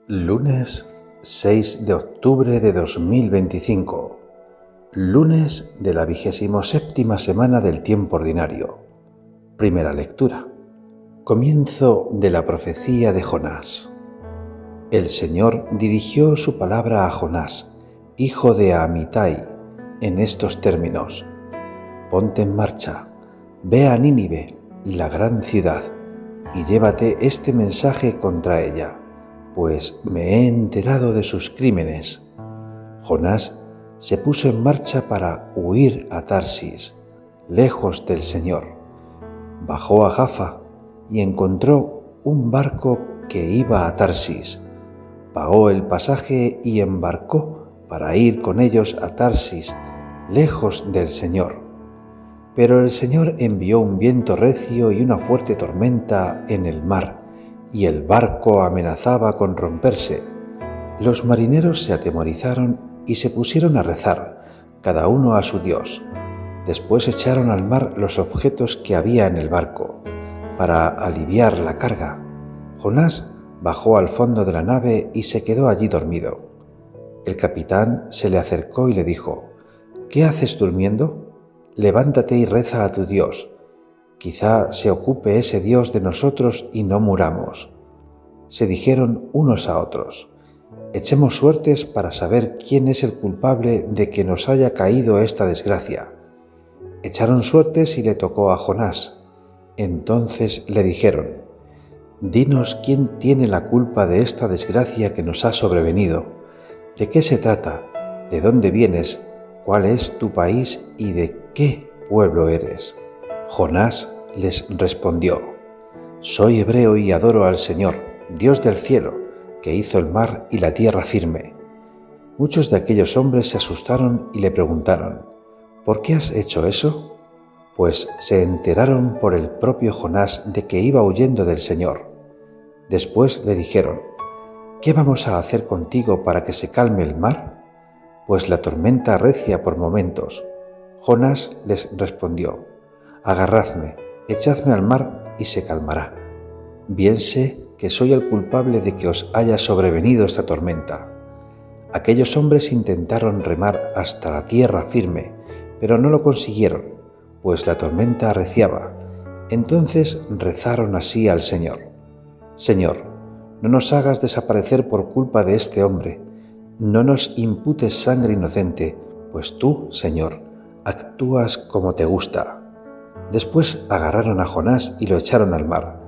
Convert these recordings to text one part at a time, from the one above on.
Lunes 6 de octubre de 2025, lunes de la 27ª semana del tiempo ordinario. Primera lectura. Comienzo de la profecía de Jonás. El Señor dirigió su palabra a Jonás, hijo de Amitai, en estos términos: Ponte en marcha, ve a Nínive, la gran ciudad, y llévate este mensaje contra ella, pues me he enterado de sus crímenes. Jonás se puso en marcha para huir a Tarsis, lejos del Señor. Bajó a Jafa y encontró un barco que iba a Tarsis. Pagó el pasaje y embarcó para ir con ellos a Tarsis, lejos del Señor. Pero el Señor envió un viento recio y una fuerte tormenta en el mar, y el barco amenazaba con romperse. Los marineros se atemorizaron y se pusieron a rezar, cada uno a su Dios. Después echaron al mar los objetos que había en el barco, para aliviar la carga. Jonás bajó al fondo de la nave y se quedó allí dormido. El capitán se le acercó y le dijo: ¿Qué haces durmiendo? Levántate y reza a tu Dios. Quizá se ocupe ese Dios de nosotros y no muramos. Se dijeron unos a otros: Echemos suertes para saber quién es el culpable de que nos haya caído esta desgracia. Echaron suertes y le tocó a Jonás. Entonces le dijeron: Dinos quién tiene la culpa de esta desgracia que nos ha sobrevenido. ¿De qué se trata? ¿De dónde vienes? ¿Cuál es tu país y de qué pueblo eres? Jonás les respondió: Soy hebreo y adoro al Señor, Dios del cielo, que hizo el mar y la tierra firme. Muchos de aquellos hombres se asustaron y le preguntaron: ¿Por qué has hecho eso? Pues se enteraron por el propio Jonás de que iba huyendo del Señor. Después le dijeron: ¿Qué vamos a hacer contigo para que se calme el mar? Pues la tormenta arrecia por momentos. Jonás les respondió: Agarradme, echadme al mar y se calmará. Bien sé que soy el culpable de que os haya sobrevenido esta tormenta. Aquellos hombres intentaron remar hasta la tierra firme, pero no lo consiguieron, pues la tormenta arreciaba. Entonces rezaron así al Señor: Señor, no nos hagas desaparecer por culpa de este hombre. No nos imputes sangre inocente, pues tú, Señor, actúas como te gusta. Después agarraron a Jonás y lo echaron al mar,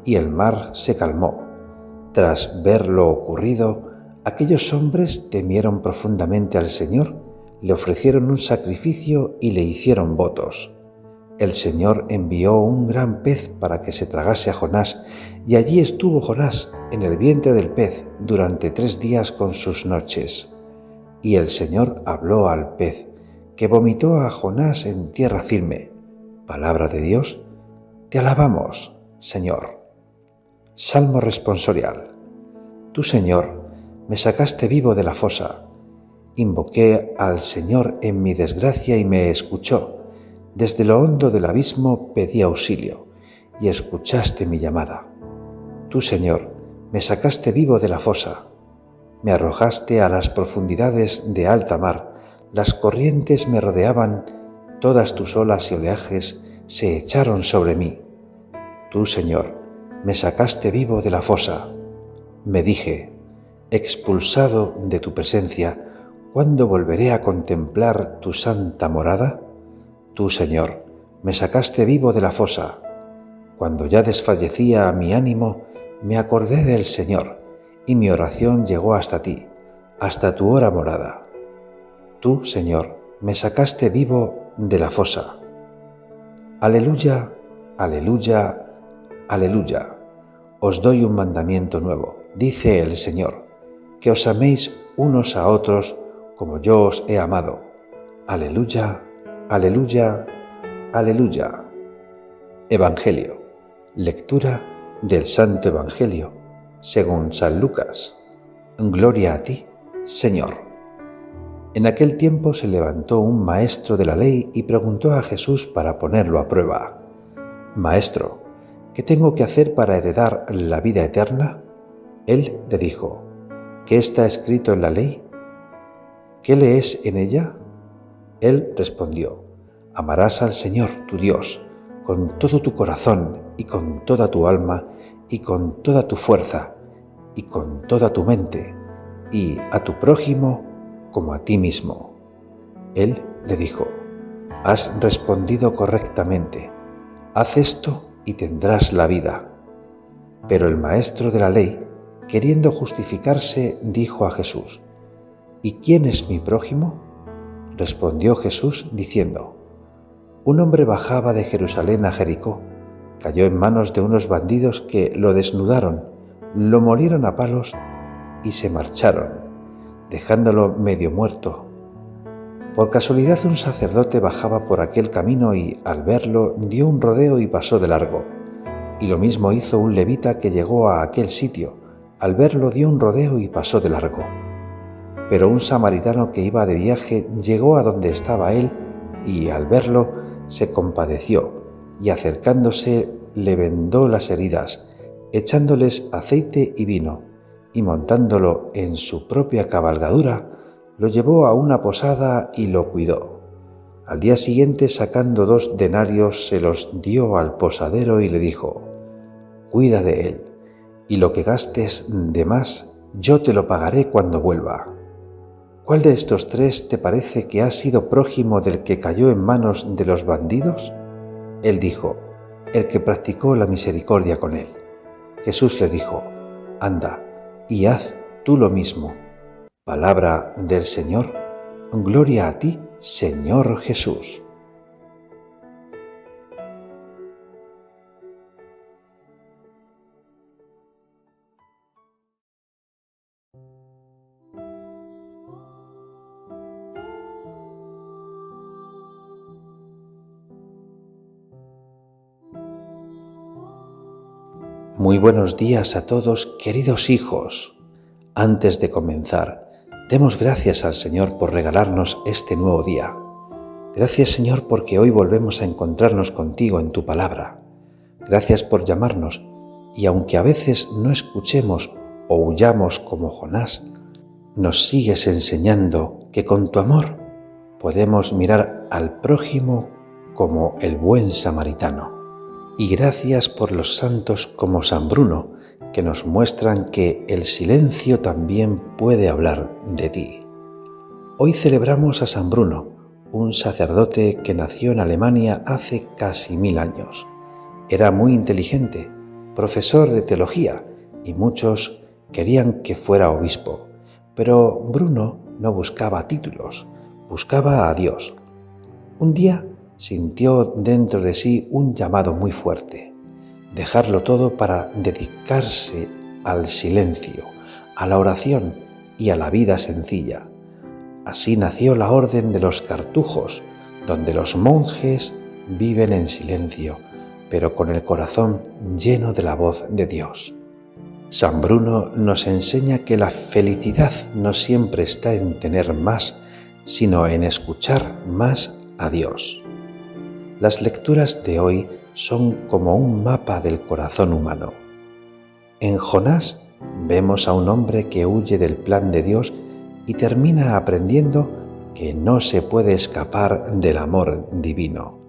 y el mar se calmó. Tras ver lo ocurrido, aquellos hombres temieron profundamente al Señor, le ofrecieron un sacrificio y le hicieron votos. El Señor envió un gran pez para que se tragase a Jonás, y allí estuvo Jonás en el vientre del pez durante 3 días con sus noches. Y el Señor habló al pez, que vomitó a Jonás en tierra firme. Palabra de Dios, te alabamos, Señor. Salmo responsorial. Tú, Señor, me sacaste vivo de la fosa. Invoqué al Señor en mi desgracia y me escuchó. Desde lo hondo del abismo pedí auxilio, y escuchaste mi llamada. Tú, Señor, me sacaste vivo de la fosa. Me arrojaste a las profundidades de alta mar, las corrientes me rodeaban, todas tus olas y oleajes se echaron sobre mí. Tú, Señor, me sacaste vivo de la fosa. Me dije: expulsado de tu presencia, ¿cuándo volveré a contemplar tu santa morada? Tú, Señor, me sacaste vivo de la fosa. Cuando ya desfallecía mi ánimo, me acordé del Señor, y mi oración llegó hasta ti, hasta tu hora morada. Tú, Señor, me sacaste vivo de la fosa. Aleluya, aleluya, aleluya. Os doy un mandamiento nuevo, dice el Señor, que os améis unos a otros como yo os he amado. Aleluya, aleluya, aleluya. Evangelio. Lectura del Santo Evangelio según San Lucas. Gloria a ti, Señor. En aquel tiempo se levantó un maestro de la ley y preguntó a Jesús para ponerlo a prueba: Maestro, ¿qué tengo que hacer para heredar la vida eterna? Él le dijo: ¿qué está escrito en la ley? ¿Qué lees en ella? Él respondió: amarás al Señor tu Dios con todo tu corazón y con toda tu alma y con toda tu fuerza y con toda tu mente, y a tu prójimo como a ti mismo. Él le dijo: has respondido correctamente, haz esto y tendrás la vida. Pero el maestro de la ley, queriendo justificarse, dijo a Jesús: ¿y quién es mi prójimo? Respondió Jesús diciendo: un hombre bajaba de Jerusalén a Jericó, cayó en manos de unos bandidos que lo desnudaron, lo molieron a palos y se marcharon, dejándolo medio muerto. Por casualidad un sacerdote bajaba por aquel camino y, al verlo, dio un rodeo y pasó de largo. Y lo mismo hizo un levita que llegó a aquel sitio. Al verlo dio un rodeo y pasó de largo. Pero un samaritano que iba de viaje llegó a donde estaba él y, al verlo, se compadeció y, acercándose, le vendó las heridas, echándoles aceite y vino, y montándolo en su propia cabalgadura, lo llevó a una posada y lo cuidó. Al día siguiente, sacando 2 denarios, se los dio al posadero y le dijo: cuida de él, y lo que gastes de más, yo te lo pagaré cuando vuelva. ¿Cuál de estos 3 te parece que ha sido prójimo del que cayó en manos de los bandidos? Él dijo: el que practicó la misericordia con él. Jesús le dijo: anda, y haz tú lo mismo. Palabra del Señor. Gloria a ti, Señor Jesús. Muy buenos días a todos, queridos hijos. Antes de comenzar, demos gracias al Señor por regalarnos este nuevo día. Gracias, Señor, porque hoy volvemos a encontrarnos contigo en tu palabra. Gracias por llamarnos, y aunque a veces no escuchemos o huyamos como Jonás, nos sigues enseñando que con tu amor podemos mirar al prójimo como el buen samaritano. Y gracias por los santos como San Bruno, que nos muestran que el silencio también puede hablar de ti. Hoy celebramos a San Bruno, un sacerdote que nació en Alemania hace casi 1000 años. Era muy inteligente, profesor de teología, y muchos querían que fuera obispo. Pero Bruno no buscaba títulos, buscaba a Dios. Un día sintió dentro de sí un llamado muy fuerte: dejarlo todo para dedicarse al silencio, a la oración y a la vida sencilla. Así nació la Orden de los Cartujos, donde los monjes viven en silencio, pero con el corazón lleno de la voz de Dios. San Bruno nos enseña que la felicidad no siempre está en tener más, sino en escuchar más a Dios. Las lecturas de hoy son como un mapa del corazón humano. En Jonás vemos a un hombre que huye del plan de Dios y termina aprendiendo que no se puede escapar del amor divino.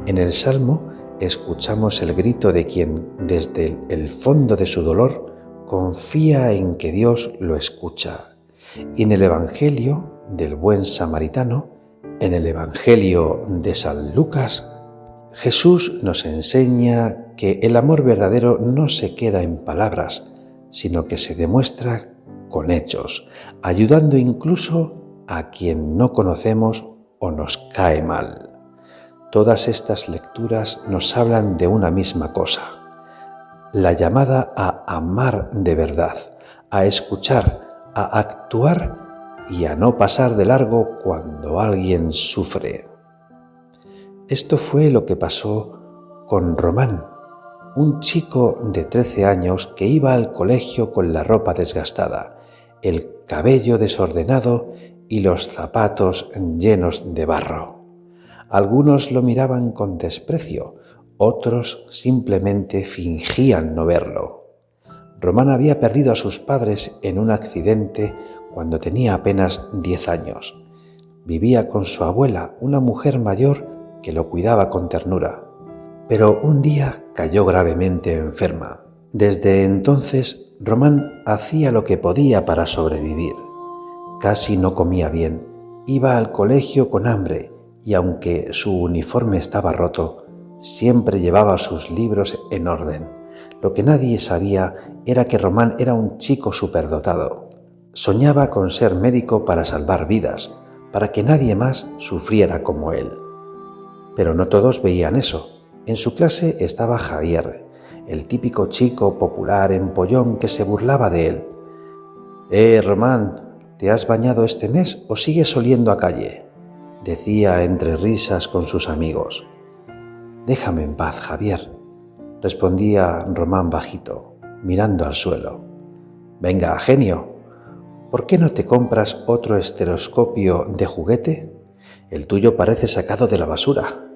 En el Salmo escuchamos el grito de quien, desde el fondo de su dolor, confía en que Dios lo escucha. Y en el Evangelio del buen samaritano, en el Evangelio de San Lucas, Jesús nos enseña que el amor verdadero no se queda en palabras, sino que se demuestra con hechos, ayudando incluso a quien no conocemos o nos cae mal. Todas estas lecturas nos hablan de una misma cosa: la llamada a amar de verdad, a escuchar, a actuar y a no pasar de largo cuando alguien sufre. Esto fue lo que pasó con Román, un chico de 13 años que iba al colegio con la ropa desgastada, el cabello desordenado y los zapatos llenos de barro. Algunos lo miraban con desprecio, otros simplemente fingían no verlo. Román había perdido a sus padres en un accidente cuando tenía apenas 10 años. Vivía con su abuela, una mujer mayor que lo cuidaba con ternura. Pero un día cayó gravemente enferma. Desde entonces, Román hacía lo que podía para sobrevivir. Casi no comía bien, iba al colegio con hambre y aunque su uniforme estaba roto, siempre llevaba sus libros en orden. Lo que nadie sabía era que Román era un chico superdotado. Soñaba con ser médico para salvar vidas, para que nadie más sufriera como él. Pero no todos veían eso. En su clase estaba Javier, el típico chico popular empollón que se burlaba de él. Román, ¿te has bañado este mes o sigues oliendo a calle?, decía entre risas con sus amigos. Déjame en paz, Javier, respondía Román bajito, mirando al suelo. Venga, genio, ¿por qué no te compras otro estetoscopio de juguete? El tuyo parece sacado de la basura.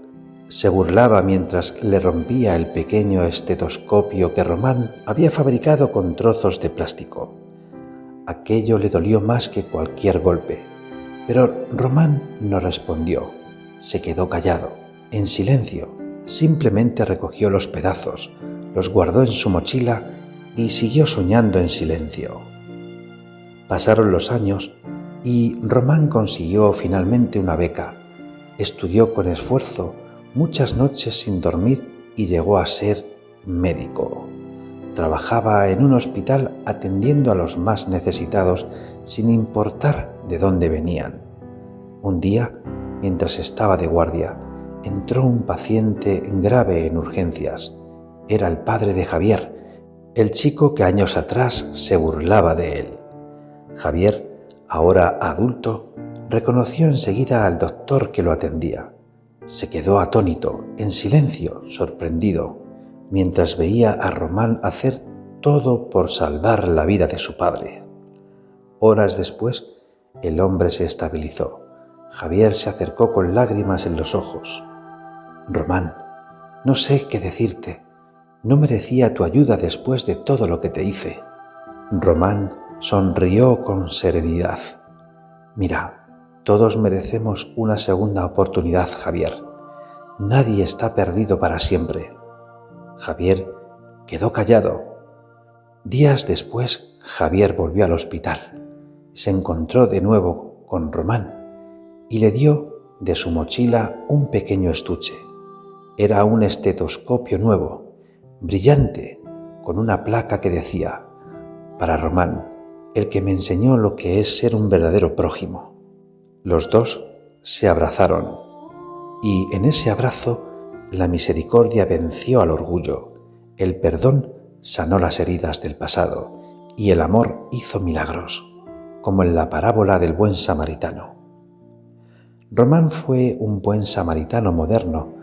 Se burlaba mientras le rompía el pequeño estetoscopio que Román había fabricado con trozos de plástico. Aquello le dolió más que cualquier golpe, pero Román no respondió. Se quedó callado, en silencio. Simplemente recogió los pedazos, los guardó en su mochila y siguió soñando en silencio. Pasaron los años y Román consiguió finalmente una beca. Estudió con esfuerzo, muchas noches sin dormir y llegó a ser médico. Trabajaba en un hospital atendiendo a los más necesitados sin importar de dónde venían. Un día, mientras estaba de guardia, entró un paciente grave en urgencias. Era el padre de Javier, el chico que años atrás se burlaba de él. Javier, ahora adulto, reconoció enseguida al doctor que lo atendía. Se quedó atónito, en silencio, sorprendido, mientras veía a Román hacer todo por salvar la vida de su padre. Horas después, el hombre se estabilizó. Javier se acercó con lágrimas en los ojos. Román, no sé qué decirte. No merecía tu ayuda después de todo lo que te hice. Román sonrió con serenidad. Mira, todos merecemos una segunda oportunidad, Javier. Nadie está perdido para siempre. Javier quedó callado. Días después, Javier volvió al hospital. Se encontró de nuevo con Román y le dio de su mochila un pequeño estuche. Era un estetoscopio nuevo, brillante, con una placa que decía: para Román, el que me enseñó lo que es ser un verdadero prójimo. Los dos se abrazaron y en ese abrazo la misericordia venció al orgullo, el perdón sanó las heridas del pasado y el amor hizo milagros, como en la parábola del buen samaritano. Román fue un buen samaritano moderno.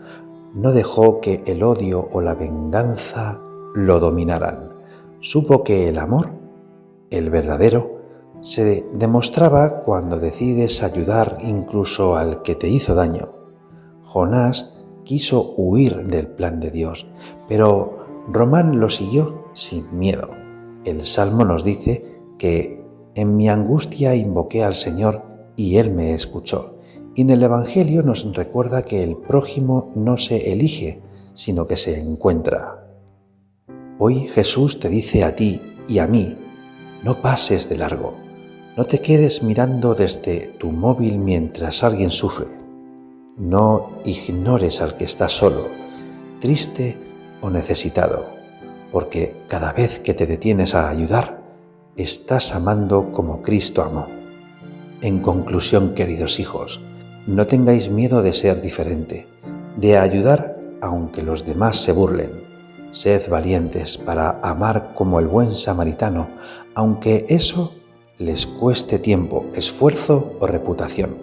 No dejó que el odio o la venganza lo dominaran. Supo que el amor, el verdadero, se demostraba cuando decides ayudar incluso al que te hizo daño. Jonás quiso huir del plan de Dios, pero Román lo siguió sin miedo. El Salmo nos dice que en mi angustia invoqué al Señor y Él me escuchó. Y en el Evangelio nos recuerda que el prójimo no se elige, sino que se encuentra. Hoy Jesús te dice a ti y a mí: no pases de largo, no te quedes mirando desde tu móvil mientras alguien sufre. No ignores al que está solo, triste o necesitado, porque cada vez que te detienes a ayudar, estás amando como Cristo amó. En conclusión, queridos hijos, no tengáis miedo de ser diferente, de ayudar aunque los demás se burlen. Sed valientes para amar como el buen samaritano, aunque eso les cueste tiempo, esfuerzo o reputación.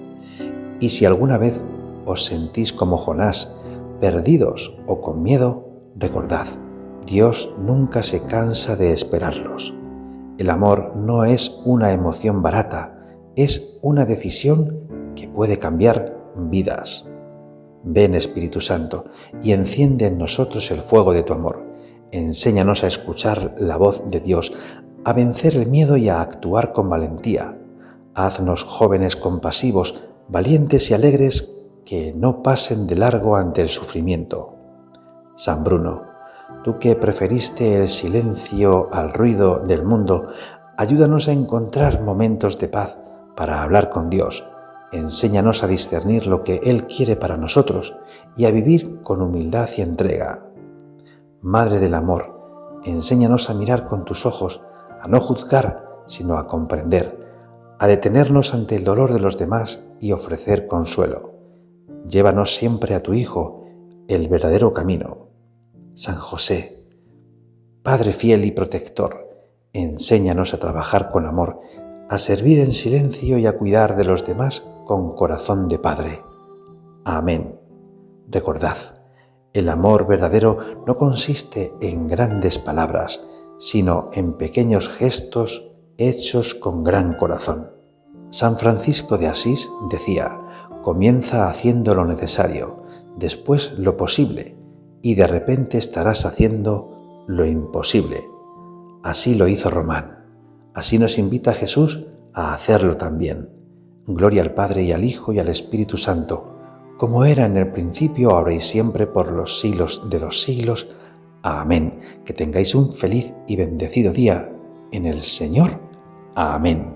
Y si alguna vez os sentís como Jonás, perdidos o con miedo, recordad, Dios nunca se cansa de esperarlos. El amor no es una emoción barata, es una decisión que puede cambiar vidas. Ven, Espíritu Santo, y enciende en nosotros el fuego de tu amor. enséñanos a escuchar la voz de Dios, a vencer el miedo y a actuar con valentía. Haznos jóvenes compasivos, valientes y alegres, que no pasen de largo ante el sufrimiento. San Bruno, tú que preferiste el silencio al ruido del mundo, ayúdanos a encontrar momentos de paz para hablar con Dios. Enséñanos a discernir lo que Él quiere para nosotros y a vivir con humildad y entrega. Madre del amor, enséñanos a mirar con tus ojos, a no juzgar, sino a comprender, a detenernos ante el dolor de los demás y ofrecer consuelo. Llévanos siempre a tu Hijo, el verdadero camino. San José, Padre fiel y protector, enséñanos a trabajar con amor, a servir en silencio y a cuidar de los demás con corazón de Padre. Amén. Recordad, el amor verdadero no consiste en grandes palabras, sino en pequeños gestos hechos con gran corazón. San Francisco de Asís decía: comienza haciendo lo necesario, después lo posible, y de repente estarás haciendo lo imposible. Así lo hizo Román. Así nos invita Jesús a hacerlo también. Gloria al Padre y al Hijo y al Espíritu Santo, como era en el principio, ahora y siempre, por los siglos de los siglos. Amén. Que tengáis un feliz y bendecido día en el Señor. Amén.